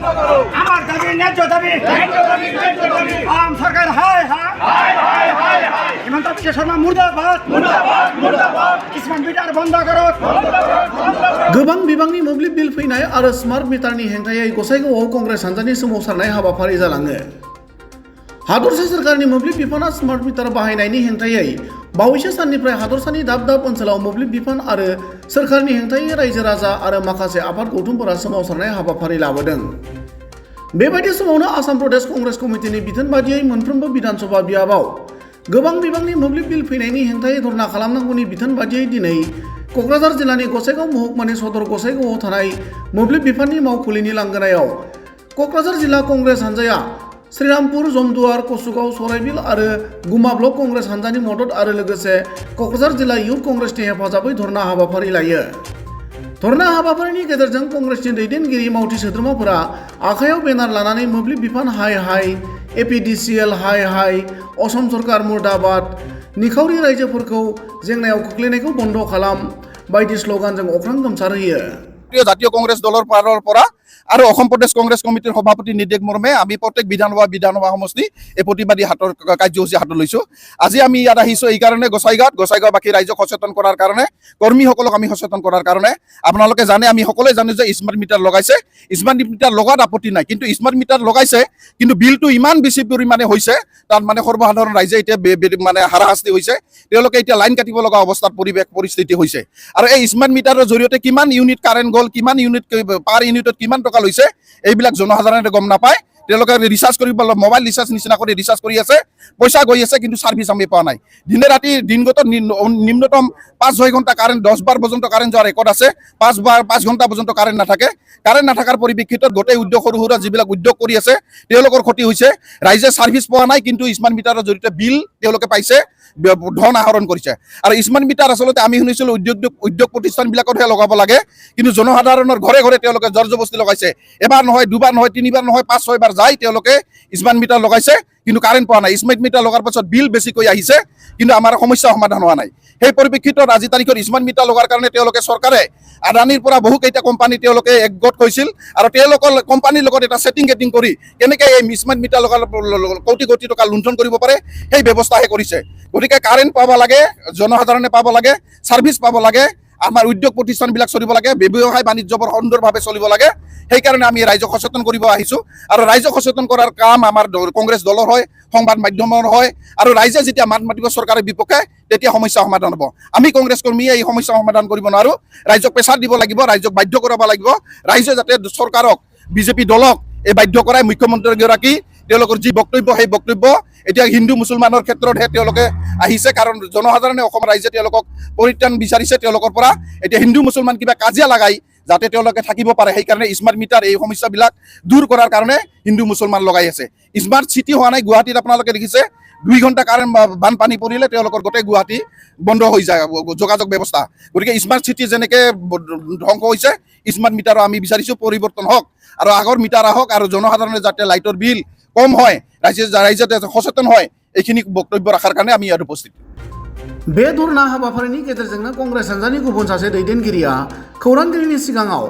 আমার দাবি ন্যায্য দাবি আম সরকার হায় হায় হিমন্ত বিশ্ব শর্মা মুর্দাবাদ স্মাर्ट মিটার বন্ধ করো गोबां बिबांनि मोब्लिब बिल फैनाय आरो स्मार्ट मिटारनि हेंथायै गसाइगावआव कंग्रेस हान्जानि सोमावसारनाय हाबाफारि जालाङो। हादरसा सोरखारनि मोब्लिब बिफाना स्मार्ट मिटार बाहायनायनि हेंथायै बावैसो साननिफ्राय हादरसानि दाब दाब ओनसोलाव मोब्लिब बिफान आरो सोरखारनि हेंथायै रायजो राजा आरो माखासे आफाद गौथुमफोरा सोमावसारनाय हाबाफारि लाबोदों। बेबायदि समावनो आसाम प्रदेश कंग्रेस कमिटिनि बिथोन बादियै मोनफ्रोमबो बिधानसभा बियाबाव गोबां बिबांनि मोब्लिब बिल फैनायनि हेंथायै धरना खालामनांगौनि बिथोन बादियै दिनै क'क्राझार जिल्लानि गसाइगाव महकुमानि सदर गसाइगावआव थानाय मोब्लिब बिफाननि मावखुलिनि लांगोनायाव क'क्राझार जिल्ला कंग्रेस हान्जाया श्रीरामपुर जमदुवार कसुगाव सराइबिल आरो गुमा ब्लक कंग्रेस हान्जानि मदद आरो लोगोसे क'क्राझार जिल्ला इयुथ कंग्रेसनि हेफाजाबै धरना हाबाफारि लायो। धरना हाबाफारिनि गेजेरजों कंग्रेसनि दैदेनगिरि मावथि सोद्रोमाफोरा आखायाव बेनार लानानै मोब्लिब बिफान हाय एपिडिसिएल हाय असम सरकार मुर्दाबाद निखावरि रायजोफोरखौ जेंनायाव खोख्लैनायखौ बन्द खालाम बायदि स्लोगानजों अख्रां गोमसारहोयो। জাতীয় কংগ্ৰেছ দলৰ পাৰৰ পৰা আৰু অসম প্ৰদেশ কংগ্ৰেছ কমিটিৰ সভাপতি নিৰ্দেশ মৰ্মে আমি প্ৰত্যেক বিধানসভা সমষ্টি এই প্ৰতিবাদী হাতৰ কাৰ্যসূচী হাতত লৈছো। আজি আমি ইয়াত আহিছো এই কাৰণে গোসাইগাঁওবাসী ৰাইজক সচেতন কৰাৰ কাৰণে, কৰ্মীসকলক আমি সচেতন কৰাৰ কাৰণে। আপোনালোকে জানে, আমি সকলোৱে জানো যে স্মাৰ্ট মিটাৰ লগাইছে, স্মাৰ্ট মিটাৰ লগাত আপত্তি নাই, কিন্তু স্মাৰ্ট মিটাৰ লগাইছে কিন্তু বিলটো ইমান বেছি পৰিমাণে হৈছে, তাত মানে সৰ্বসাধাৰণ ৰাইজে এতিয়া মানে হাৰাশাস্তি হৈছে, তেওঁলোকে এতিয়া লাইন কাটিব লগা অৱস্থাত পৰিস্থিতি হৈছে। আৰু এই স্মাৰ্ট মিটাৰৰ জৰিয়তে কিমান ইউনিট কাৰেণ্ট গ'ল, কিমান ইউনিট পাৰ ইউনিটত কিমান টকা লৈছে এইবিলাক জনসাধাৰণে গম নাপায়। তেওঁলোকে ৰিচাৰ্জ কৰিব, মোবাইল ৰিচাৰ্জ নিচিনা কৰি ৰিচাৰ্জ কৰি আছে, পইচা গৈ আছে, কিন্তু ছাৰ্ভিচ আমি পোৱা নাই। দিনে ৰাতি দিনগত নিম্নতম 5-6 ঘণ্টা কাৰেণ্ট, 10 বাৰ পৰ্যন্ত কাৰেণ্ট যোৱাৰ ৰেকৰ্ড আছে, 5 ঘণ্টা পৰ্যন্ত কাৰেণ্ট নাথাকে। কাৰেণ্ট নাথাকাৰ পৰিপ্ৰেক্ষিতত গোটেই উদ্যোগ সৰু সুৰা যিবিলাক উদ্যোগ কৰি আছে তেওঁলোকৰ ক্ষতি হৈছে। ৰাইজে ছাৰ্ভিচ পোৱা নাই, কিন্তু স্মাৰ্ট মিটাৰৰ জৰিয়তে বিল তেওঁলোকে পাইছে, ধন আহৰণ কৰিছে। আৰু স্মাৰ্ট মিটাৰ আচলতে আমি শুনিছিলোঁ উদ্যোগ প্ৰতিষ্ঠানবিলাকতহে লগাব লাগে, কিন্তু জনসাধাৰণৰ ঘৰে ঘৰে তেওঁলোকে জবৰদস্তি লগাইছে। এবাৰ নহয়, দুবাৰ নহয়, 3বাৰ নহয়, 5-6 বাৰ যাই তেওঁলোকে স্মাৰ্ট মিটাৰ লগাইছে, কিন্তু কাৰেণ্ট পোৱা নাই। স্মাৰ্ট মিটাৰ লগাৰ পাছত বিল বেছিকৈ আহিছে, কিন্তু আমাৰ সমস্যা সমাধান হোৱা নাই। সেই পৰিপ্ৰেক্ষিতত আজি তাৰিখত স্মাৰ্ট মিটাৰ লগাৰ কাৰণে তেওঁলোকে চৰকাৰে আদানীৰ পৰা বহুকেইটা কোম্পানী তেওঁলোকে একগোট হৈছিল, আৰু তেওঁলোকৰ কোম্পানীৰ লগত এটা ছেটিং কৰি কেনেকৈ এই স্মাৰ্ট মিটাৰ লগাৰ কোটি টকা লুণ্ঠন কৰিব পাৰে সেই ব্যৱস্থাহে কৰিছে। গতিকে কাৰেণ্ট পাব লাগে, জনসাধাৰণে পাব লাগে, ছাৰ্ভিচ পাব লাগে, আমাৰ উদ্যোগ প্ৰতিষ্ঠানবিলাক চলিব লাগে, ব্যৱসায় বাণিজ্যবোৰ সুন্দৰভাৱে চলিব লাগে। সেইকাৰণে আমি ৰাইজক সচেতন কৰিব আহিছোঁ, আৰু ৰাইজক সচেতন কৰাৰ কাম আমাৰ কংগ্ৰেছ দলৰ হয়, সংবাদ মাধ্যমৰ হয়। আৰু ৰাইজে যেতিয়া মাত মাতিব চৰকাৰৰ বিপক্ষে, তেতিয়া সমস্যা সমাধান হ'ব। আমি কংগ্ৰেছ কৰ্মীয়ে এই সমস্যা সমাধান কৰিব নোৱাৰোঁ। ৰাইজক প্ৰেছাৰ দিব লাগিব, ৰাইজক বাধ্য কৰাব লাগিব। ৰাইজে যাতে চৰকাৰক, বিজেপি দলক এই বাধ্য কৰাই, মুখ্যমন্ত্ৰীগৰাকী তেওঁলোকৰ যি বক্তব্য সেই বক্তব্য এতিয়া হিন্দু মুছলমানৰ ক্ষেত্ৰতহে তেওঁলোকে আহিছে, কাৰণ জনসাধাৰণে অসম ৰাইজে তেওঁলোকক পৰিত্ৰাণ বিচাৰিছে তেওঁলোকৰ পৰা। এতিয়া হিন্দু মুছলমান কিবা কাজিয়া লাগাই যাতে তেওঁলোকে থাকিব পাৰে, সেইকাৰণে স্মাৰ্ট মিটাৰ এই সমস্যাবিলাক দূৰ কৰাৰ কাৰণে হিন্দু মুছলমান লগাই আছে। স্মাৰ্ট চিটি হোৱা নাই। গুৱাহাটীত আপোনালোকে দেখিছে 2 ঘণ্টা কাৰেণ্ট বানপানী পৰিলে তেওঁলোকৰ গোটেই গুৱাহাটী বন্ধ হৈ যায় যোগাযোগ ব্যৱস্থা। গতিকে স্মাৰ্ট চিটি যেনেকৈ ধ্বংস হৈছে, স্মাৰ্ট মিটাৰো আমি বিচাৰিছোঁ পৰিৱৰ্তন হওক, আৰু আগৰ মিটাৰ আহক, আৰু জনসাধাৰণে যাতে লাইটৰ বিল কম হয়, ৰাইজে সচেতন হয়, এইখিনি বক্তব্য ৰখাৰ কাৰণে আমি ইয়াত উপস্থিত। बे धरना हाबाफारिनि गेजेरजोंनो कंग्रेस हान्जानि गुबुन सासे दैदेनगिरिया खौरांगिरिनि सिगाङाव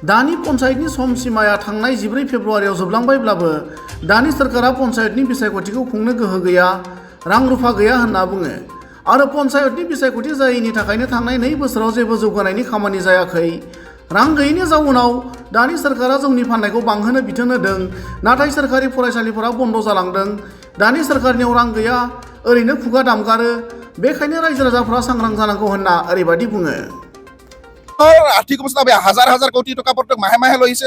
दानि पन्चायतनि सम सीमाया थांनाय 14 फेब्रुवारियाव जोबलांबायब्लाबो दानि सोरखारा पन्चायतनि बिसायख'थिखौ खुंनो गोहो गैया, रां रुफा गैया होनना बुङो, आरो पन्चायतनि बिसायख'थि जायैनि थाखायनो थांनाय 2 बोसोराव जेबो जौगानायनि खामानि जायाखै। रां गैयैनि जाउनाव दानि सोरखारा जौनि फाननायखौ बांहोनो बिथोन होदों, नाथाय सोरखारि फरायसालिफोरा बन्द जालांदों। दानि सोरखारनियाव रां गैया, ओरैनो खुगा दामगारो, बेखायनो रायजो राजाफ्रा सांग्रां जानांगौ होनना ओरैबायदि बुङो। আৰ্থিক অৱস্থা বেয়া, হাজাৰ কোটি টকা প্ৰত্যেক মাহে লৈছে,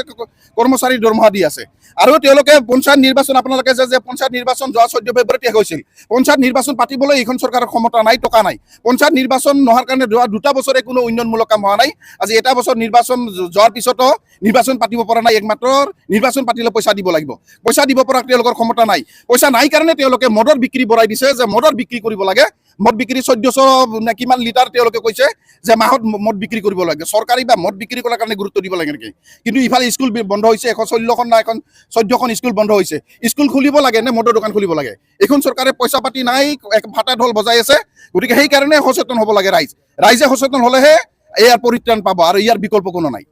কৰ্মচাৰীৰ দৰমহা দি আছে। আৰু তেওঁলোকে পঞ্চায়ত নিৰ্বাচন, আপোনালোকে যে পঞ্চায়ত নিৰ্বাচন যোৱা 14 ফেব্ৰুৱাৰীত শেষ হৈছিল, পঞ্চায়ত নিৰ্বাচন পাতিবলৈ এইখন চৰকাৰৰ ক্ষমতা নাই, টকা নাই। পঞ্চায়ত নিৰ্বাচন নোহোৱাৰ কাৰণে 2 বছৰে কোনো উন্নয়নমূলক কাম হোৱা নাই। আজি এটা বছৰ নিৰ্বাচন যোৱাৰ পিছতো নিৰ্বাচন পাতিব পৰা নাই। একমাত্ৰ নিৰ্বাচন পাতিলে পইচা দিব লাগিব, পইচা দিব পৰা তেওঁলোকৰ ক্ষমতা নাই। পইচা নাই কাৰণে তেওঁলোকে মদৰ বিক্ৰী বঢ়াই দিছে, যে মদৰ বিক্ৰী কৰিব লাগে। মদ বিক্ৰী 1400 নে কিমান লিটাৰ তেওঁলোকে কৈছে যে মাহত মদ বিক্ৰী কৰিব লাগে। চৰকাৰী বা মদ বিক্ৰী কৰাৰ কাৰণে গুৰুত্ব দিব লাগে নেকি? কিন্তু ইফালে স্কুল বন্ধ হৈছে, 116খন না 14খন স্কুল বন্ধ হৈছে। স্কুল খুলিব লাগে নে মদৰ দোকান খুলিব লাগে? এইখন চৰকাৰে পইচা পাতি নাই, ভাটা ঢোল বজাই আছে। গতিকে সেইকাৰণে সচেতন হ'ব লাগে ৰাইজে সচেতন হ'লেহে ইয়াৰ পৰিত্ৰাণ পাব, আৰু ইয়াৰ বিকল্প কোনো নাই।